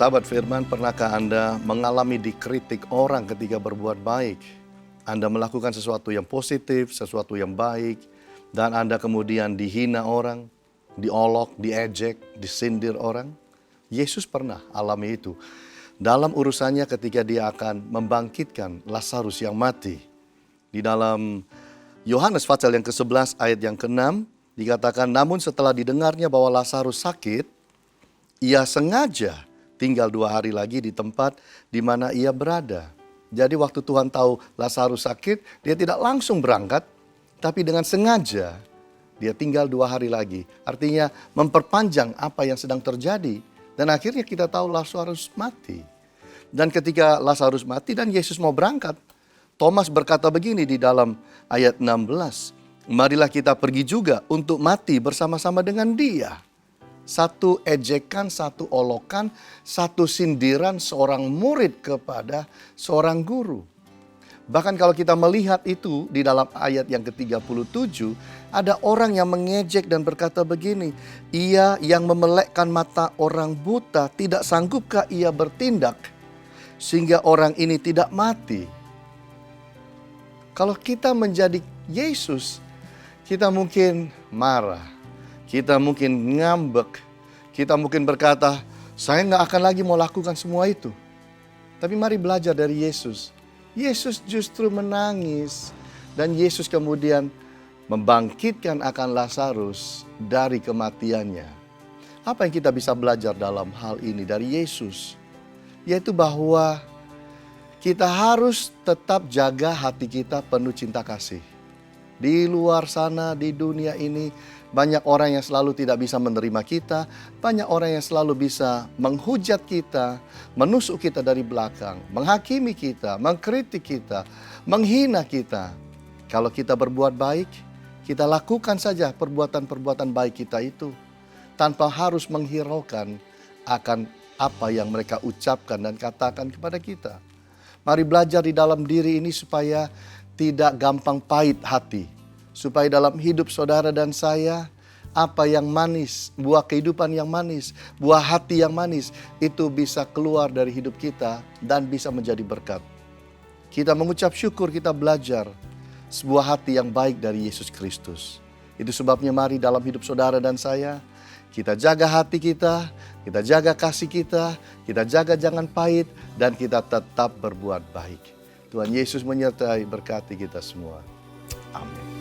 Sahabat firman, pernahkah Anda mengalami dikritik orang ketika berbuat baik? Anda melakukan sesuatu yang positif, sesuatu yang baik, dan Anda kemudian dihina orang, diolok, diejek, disindir orang? Yesus pernah alami itu. Dalam urusannya ketika dia akan membangkitkan Lazarus yang mati. Di dalam Yohanes pasal yang ke-11 ayat yang ke-6 dikatakan, namun setelah didengarnya bahwa Lazarus sakit, ia sengaja tinggal 2 hari lagi di tempat di mana ia berada. Jadi waktu Tuhan tahu Lazarus sakit, dia tidak langsung berangkat, tapi dengan sengaja dia tinggal 2 hari lagi. Artinya memperpanjang apa yang sedang terjadi. Dan akhirnya kita tahu Lazarus mati. Dan ketika Lazarus mati dan Yesus mau berangkat, Thomas berkata begini di dalam ayat 16. Marilah kita pergi juga untuk mati bersama-sama dengan dia. Satu ejekan, satu olokan, satu sindiran seorang murid kepada seorang guru. Bahkan kalau kita melihat itu di dalam ayat yang ke-37, ada orang yang mengejek dan berkata begini, ia yang memelekkan mata orang buta, tidak sanggupkah ia bertindak sehingga orang ini tidak mati? Kalau kita menjadi Yesus, kita mungkin marah. Kita mungkin ngambek, kita mungkin berkata, saya nggak akan lagi mau lakukan semua itu. Tapi mari belajar dari Yesus. Yesus justru menangis. Dan Yesus kemudian membangkitkan akan Lazarus dari kematiannya. Apa yang kita bisa belajar dalam hal ini dari Yesus? Yaitu bahwa kita harus tetap jaga hati kita penuh cinta kasih. Di luar sana, di dunia ini, banyak orang yang selalu tidak bisa menerima kita. Banyak orang yang selalu bisa menghujat kita, menusuk kita dari belakang, menghakimi kita, mengkritik kita, menghina kita. Kalau kita berbuat baik, kita lakukan saja perbuatan-perbuatan baik kita itu, tanpa harus menghiraukan akan apa yang mereka ucapkan dan katakan kepada kita. Mari belajar di dalam diri ini supaya tidak gampang pahit hati. Supaya dalam hidup saudara dan saya, apa yang manis, buah kehidupan yang manis, buah hati yang manis, itu bisa keluar dari hidup kita dan bisa menjadi berkat. Kita mengucap syukur, kita belajar sebuah hati yang baik dari Yesus Kristus. Itu sebabnya mari dalam hidup saudara dan saya, kita jaga hati kita jaga kasih kita jaga jangan pahit, dan kita tetap berbuat baik. Tuhan Yesus menyertai berkati kita semua. Amin.